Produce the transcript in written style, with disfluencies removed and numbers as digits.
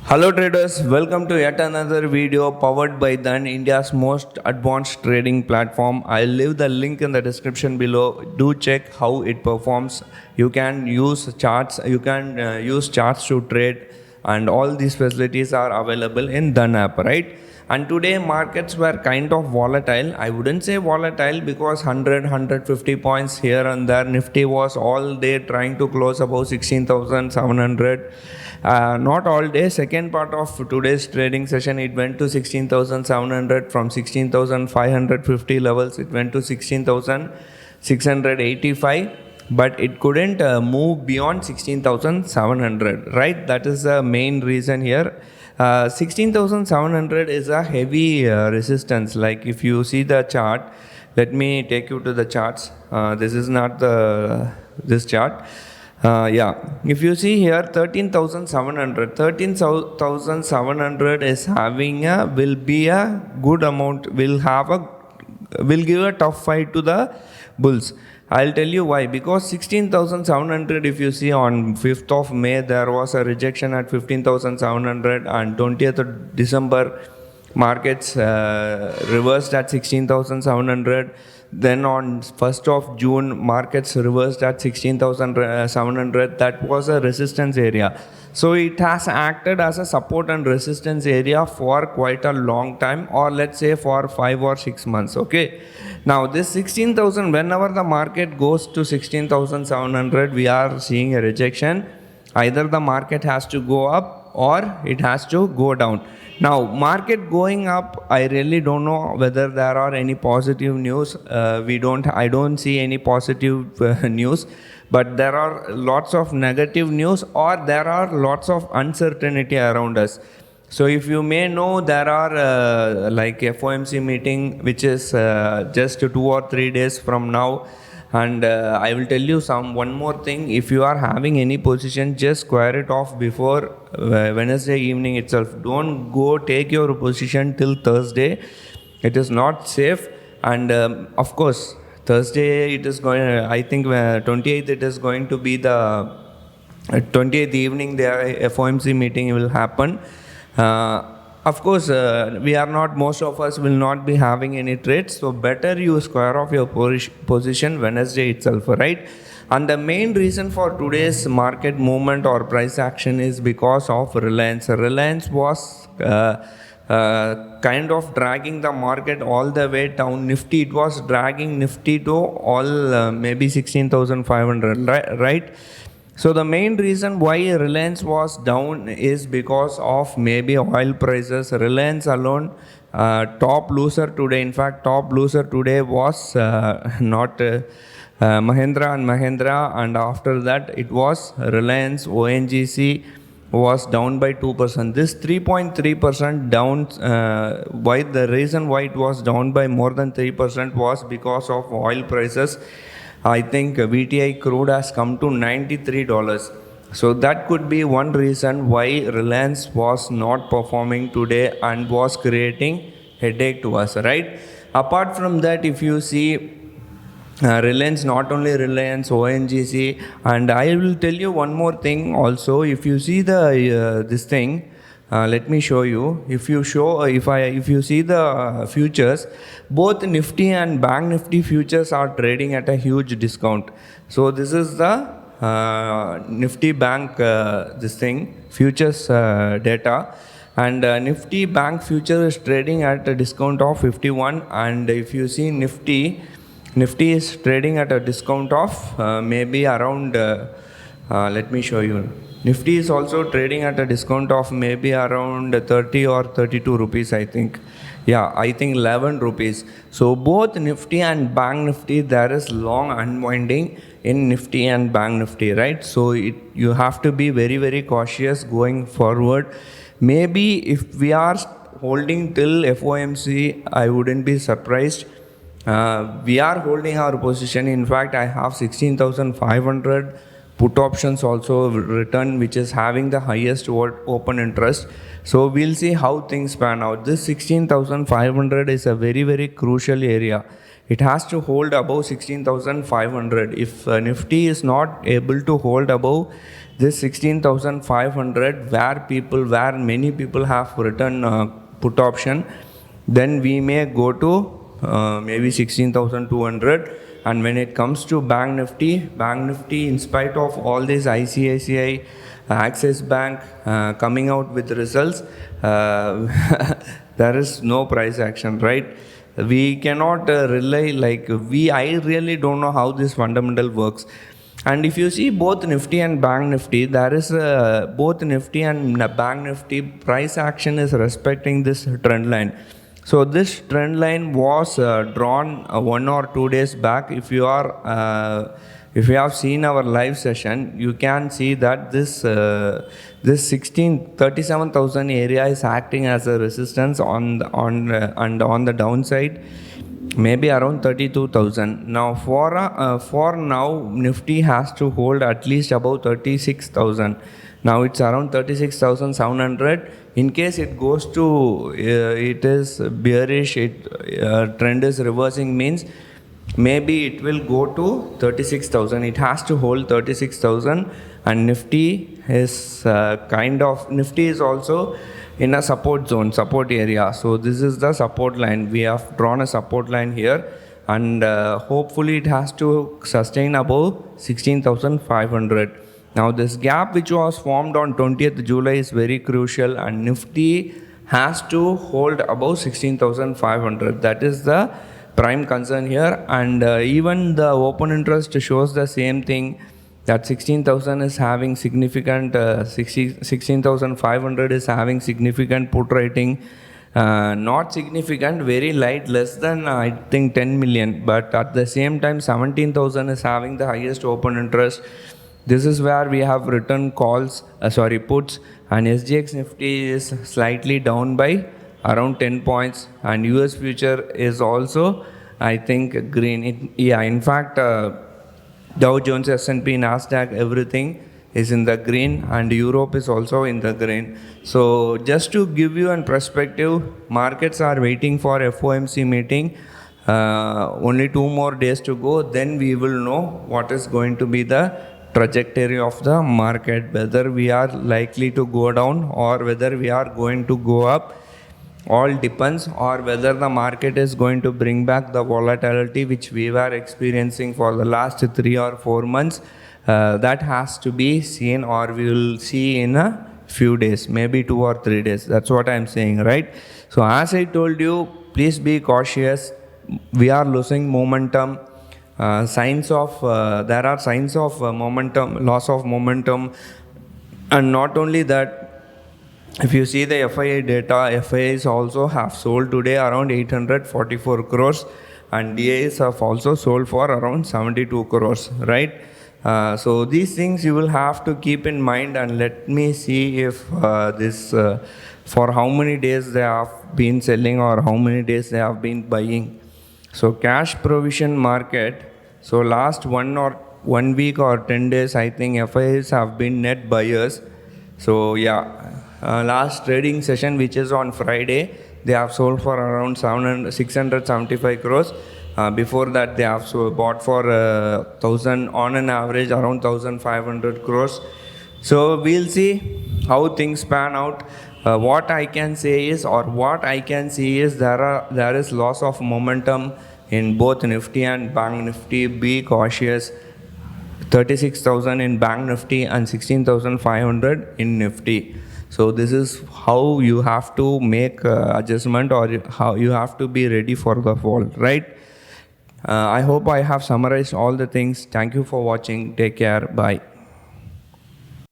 Hello traders, welcome to yet another video powered by India's most advanced trading platform. I'll leave the link in the description below. Do check how it performs. You can use charts, use charts to trade, and all these facilities are available in Dun app, right? And today markets were kind of volatile. I wouldn't say volatile because 150 points here and there. Nifty was all day trying to close above 16,700. Not all day. Second part of today's trading session, it went to 16,700. From 16,550 levels, it went to 16,685. But it couldn't move beyond 16,700, right? That is the main reason here. 16,700 is a heavy resistance. Like if you see the chart, let me take you to the charts. This is not this chart. If you see here 13,700 is having will be a good amount, will give a tough fight to the bulls. I'll tell you why. Because 16,700, if you see on 5th of May, there was a rejection at 15,700, and 20th of December, markets reversed at 16,700. Then on 1st of June, markets reversed at 16,700. That was a resistance area. So it has acted as a support and resistance area for quite a long time, or let's say for 5 or 6 months. Okay. Now this 16,000, whenever the market goes to 16,700, we are seeing a rejection. Either the market has to go up or it has to go down. Now market going up, I really don't know whether there are any positive news. I don't see any positive news, but there are lots of negative news, or there are lots of uncertainty around us. So if you may know, there are like FOMC meeting, which is just 2 or 3 days from now. And I will tell you one more thing. If you are having any position, just square it off before Wednesday evening itself. Don't go take your position till Thursday. It is not safe. And of course, Thursday it is going. I think 28th it is going to be the 28th evening. The FOMC meeting will happen. Of course, most of us will not be having any trades, so better you square off your position Wednesday itself, right? And the main reason for today's market movement or price action is because of Reliance. Reliance was kind of dragging the market all the way down. Nifty, it was dragging Nifty to all maybe 16,500, right? So the main reason why Reliance was down is because of maybe oil prices. Reliance alone, top loser today. In fact, top loser today was not Mahindra and Mahindra, and after that it was Reliance. ONGC was down by 2%. This 3.3% down, why the reason why it was down by more than 3% was because of oil prices. I think VTI crude has come to $93. So that could be one reason why Reliance was not performing today and was creating headache to us, right? Apart from that, if you see Reliance, not only Reliance, ONGC, and I will tell you one more thing also. If you see the this thing, let me show you. If you see the futures, both Nifty and Bank Nifty futures are trading at a huge discount. So this is the Nifty Bank futures data, and Nifty Bank future is trading at a discount of 51, and if you see Nifty is trading at a discount of maybe around let me show you. Nifty is also trading at a discount of maybe around 30 or 32 rupees, I think. Yeah, I think 11 rupees. So both Nifty and Bank Nifty, there is long unwinding in Nifty and Bank Nifty, right? So you have to be very, very cautious going forward. Maybe if we are holding till FOMC, I wouldn't be surprised. We are holding our position. In fact, I have 16,500 put options also written, which is having the highest open interest. So we'll see how things pan out. This 16,500 is a very, very crucial area. it has to hold above 16,500. If Nifty is not able to hold above this 16,500, where many people have written put option, then we may go to maybe 16,200. And when it comes to Bank Nifty, in spite of all this ICICI, Axis Bank coming out with results, there is no price action, right? We cannot rely I really don't know how this fundamental works. And if you see both Nifty and Bank Nifty, there is both Nifty and Bank Nifty price action is respecting this trend line. So this trend line was drawn 1 or 2 days back. If you have seen our live session, you can see that this 37,000 area is acting as a resistance on the downside, maybe around 32,000. Now for now, Nifty has to hold at least above 36,000. Now it's around 36,700. In case it goes to it is bearish, trend is reversing, means maybe it will go to 36,000. It has to hold 36,000. And Nifty is Nifty is also in a support zone, support area. So this is the support line. We have drawn a support line here, and hopefully it has to sustain above 16,500. Now this gap which was formed on 20th July is very crucial, and Nifty has to hold above 16,500. That is the prime concern here. And even the open interest shows the same thing, that 16,000 is having significant 16,500 is having significant put rating. Not significant, very light, less than I think 10 million, but at the same time 17,000 is having the highest open interest. This is where we have written puts, and SGX Nifty is slightly down by around 10 points, and US future is also, I think, green. In fact, Dow Jones, S&P, Nasdaq, everything is in the green, and Europe is also in the green. So just to give you a perspective, markets are waiting for FOMC meeting. Only 2 more days to go, then we will know what is going to be the trajectory of the market, whether we are likely to go down or whether we are going to go up. All depends, or whether the market is going to bring back the volatility which we were experiencing for the last 3 or 4 months. That has to be seen, or we will see in a few days, maybe 2 or 3 days. That's what I'm saying, right? So as I told you, please be cautious. We are losing momentum. There are signs of momentum, loss of momentum. And not only that, if you see the FII data, FIIs also have sold today around 844 crores, and DIs have also sold for around 72 crores, right? So these things you will have to keep in mind, and let me see if for how many days they have been selling or how many days they have been buying. So cash provision market, so last 1 week or 10 days, I think FIIs have been net buyers. So last trading session, which is on Friday, they have sold for around 675 crores. Before that, they have bought for 1,000, on an average around 1,500 crores. So we'll see how things pan out. What I can see is there is loss of momentum in both Nifty and Bank Nifty. Be cautious. 36,000 in Bank Nifty and 16,500 in Nifty. So this is how you have to make adjustment, or how you have to be ready for the fall, right? I hope I have summarized all the things. Thank you for watching. Take care. Bye.